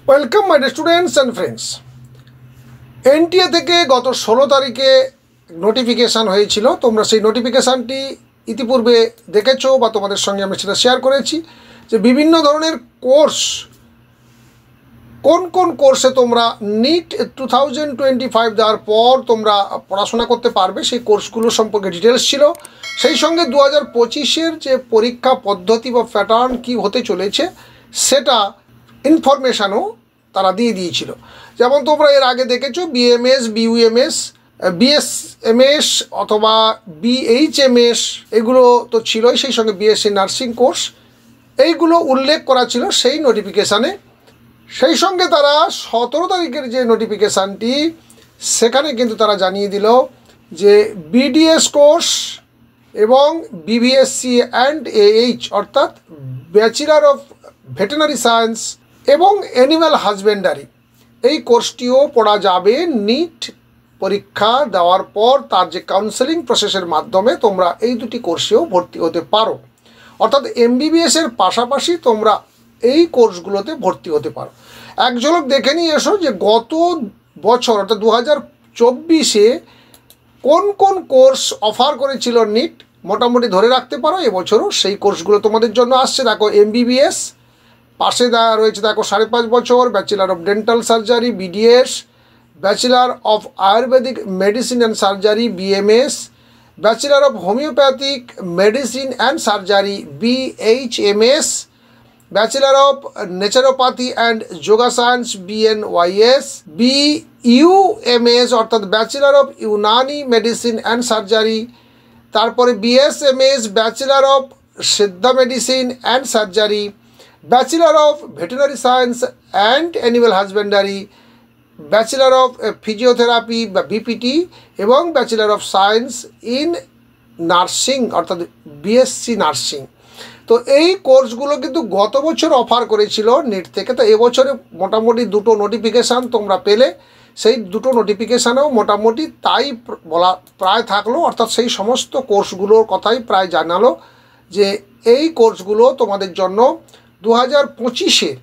Welcome my dear students and friends. NTA থেকে গত 16 তারিখে নোটিফিকেশান হয়েছিল। তোমরা সেই নোটিফিকেশানটি ইতিপূর্বে দেখেছো বা তোমাদের সঙ্গে আমি সেটা শেয়ার করেছি যে বিভিন্ন ধরনের কোর্স, কোন কোন কোর্সে তোমরা নিট 2025 দেওয়ার পর তোমরা পড়াশোনা করতে পারবে সেই কোর্সগুলো সম্পর্কে ডিটেলস ছিল। সেই সঙ্গে 2025-এর যে পরীক্ষা পদ্ধতি বা প্যাটার্ন কী হতে চলেছে সেটা ইনফরমেশানও তারা দিয়ে দিয়েছিল। যেমন তোমরা এর আগে দেখেছো বিএমএস, বিইউএমএস, বিএসএমএস অথবা বিএইচএমএস এগুলো তো ছিলই, সেই সঙ্গে বিএসসি নার্সিং কোর্স এইগুলো উল্লেখ করা ছিল সেই নোটিফিকেশানে। সেই সঙ্গে তারা 17 তারিখের যে নোটিফিকেশানটি সেখানে কিন্তু তারা জানিয়ে দিল যে বিডিএস কোর্স এবং বিবিএসসি অ্যান্ড এএইচ অর্থাৎ ব্যাচেলার অফ ভেটেরিনারি সায়েন্স এবং অ্যানিম্যাল হাজবেন্ডারি এই কোর্সটিও পড়া যাবে নিট পরীক্ষা দেওয়ার পর। তার যে কাউন্সেলিং প্রসেসের মাধ্যমে তোমরা এই দুটি কোর্সেও ভর্তি হতে পারো, অর্থাৎ এমবিবিএসের পাশাপাশি তোমরা এই কোর্সগুলোতে ভর্তি হতে পারো। এক ঝলক দেখে নিয়ে এসো যে গত বছর অর্থাৎ 2024-এ কোন কোন কোর্স অফার করেছিল নিট, মোটামুটি ধরে রাখতে পারো এবছরও সেই কোর্সগুলো তোমাদের জন্য আসছে। দেখো এমবিবিএস পাশে দেওয়া রয়েছে, দেখো 5.5 বছর, bachelor of dental surgery BDS, bachelor of Ayurvedic medicine and surgery BMS, bachelor of homeopathic medicine and surgery BHMS, bachelor of naturopathy and yoga science BNYS, BUMS অর্থাৎ bachelor of Unani medicine and surgery, তারপরে BSMS bachelor of Siddha medicine and surgery, bachelor of veterinary science and animal husbandry, bachelor of physiotherapy বা BPT এবং bachelor of science in nursing অর্থাৎ BSc nursing. তো এই কোর্সগুলো কিন্তু গত বছর অফার করেছিল নিট থেকে। তো এবছরে মোটামুটি দুটো নোটিফিকেশান তোমরা পেলে, সেই দুটো নোটিফিকেশানেও মোটামুটি তাই বলা প্রায় থাকলো, অর্থাৎ সেই সমস্ত কোর্সগুলোর কথাই প্রায় জানালো যে এই কোর্সগুলো তোমাদের জন্য 2025-এর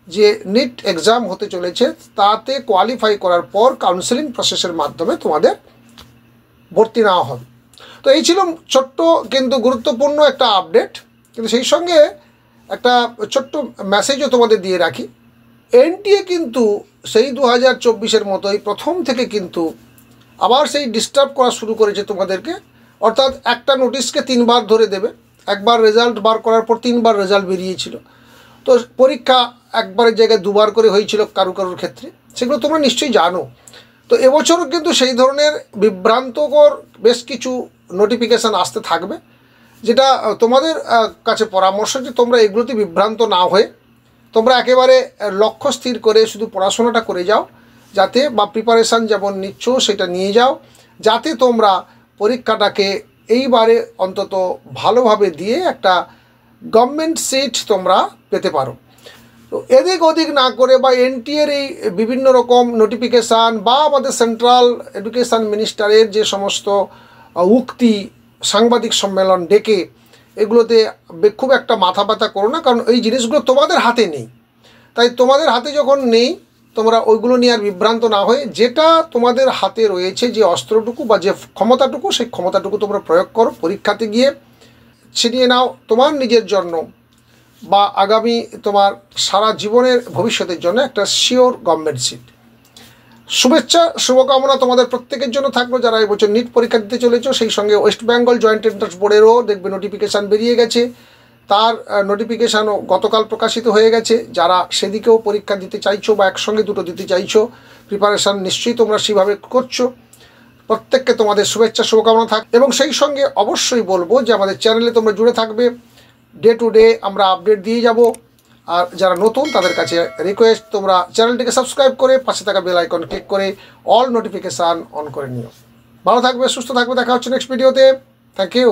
যে নিট এক্সাম হতে চলেছে তাতে কোয়ালিফাই করার পর কাউন্সেলিং প্রসেসের মাধ্যমে তোমাদের ভর্তি নেওয়া হবে। তো এই ছিল ছোট্ট কিন্তু গুরুত্বপূর্ণ একটা আপডেট। কিন্তু সেই সঙ্গে একটা ছোট্ট মেসেজও তোমাদের দিয়ে রাখি, এনটিএ কিন্তু সেই 2024-এর মতোই প্রথম থেকে কিন্তু আবার সেই ডিস্টার্ব করা শুরু করেছে তোমাদেরকে। অর্থাৎ একটা নোটিশকে 3বার ধরে দেবে, একবার রেজাল্ট বার করার পর 3বার রেজাল্ট বেরিয়েছিল। তো পরীক্ষা একবারের জায়গায় 2বার করে হয়েছিল কারুর ক্ষেত্রে, সেগুলো তোমরা নিশ্চয়ই জানো। তো এবছরও কিন্তু সেই ধরনের বিভ্রান্তকর বেশ কিছু নোটিফিকেশান আসতে থাকবে, যেটা তোমাদের কাছে পরামর্শ যে তোমরা এগুলোতে বিভ্রান্ত না হয়ে তোমরা একেবারে লক্ষ্য স্থির করে শুধু পড়াশোনাটা করে যাও, যাতে বা প্রিপারেশান যেমন নিচ্ছ সেটা নিয়ে যাও, যাতে তোমরা পরীক্ষাটাকে এইবারে অন্তত ভালোভাবে দিয়ে একটা গভর্নমেন্ট সিট তোমরা পেতে পারো। তো এদিক ওদিক না করে বা এনটিএর এই বিভিন্ন রকম নোটিফিকেশান বা আমাদের সেন্ট্রাল এডুকেশান মিনিস্টারের যে সমস্ত উক্তি সাংবাদিক সম্মেলন ডেকে এগুলোতে খুব একটা মাথা ব্যথা করো না, কারণ এই জিনিসগুলো তোমাদের হাতে নেই। তাই তোমাদের হাতে যখন নেই তোমরা ওইগুলো নিয়ে আর বিভ্রান্ত না হয়ে যেটা তোমাদের হাতে রয়েছে যে অস্ত্রটুকু বা যে ক্ষমতাটুকু সেই ক্ষমতাটুকু তোমরা প্রয়োগ করো, পরীক্ষাতে গিয়ে ছিনিয়ে নাও তোমার নিজের জন্য বা আগামী তোমার সারা জীবনের ভবিষ্যতের জন্য একটা শিওর গভর্নমেন্ট সিট। শুভেচ্ছা শুভকামনা তোমাদের প্রত্যেকের জন্য থাকলো যারা এবছর নিট পরীক্ষা দিতে চলেছো। সেই সঙ্গে ওয়েস্ট বেঙ্গল জয়েন্ট এন্ট্রান্স বোর্ডেরও দেখবে নোটিফিকেশান বেরিয়ে গেছে, তার নোটিফিকেশানও গতকাল প্রকাশিত হয়ে গেছে। যারা সেদিকেও পরীক্ষা দিতে চাইছো বা একসঙ্গে দুটো দিতে চাইছো, প্রিপারেশান নিশ্চয়ই তোমরা সেভাবে করছো। প্রত্যেককে তোমাদের শুভেচ্ছা শুভকামনা থাক। এবং সেই সঙ্গে অবশ্যই বলবো যে আমাদের চ্যানেলে তোমরা জুড়ে থাকবে, ডে টু ডে আমরা আপডেট দিয়ে যাব। আর যারা নতুন তাদের কাছে রিকোয়েস্ট, তোমরা চ্যানেলটিকে সাবস্ক্রাইব করে পাশে থাকা বেল আইকন ক্লিক করে অল নোটিফিকেশান অন করে নিও। ভালো থাকবে, সুস্থ থাকবে, দেখা হচ্ছে নেক্সট ভিডিওতে। Thank you.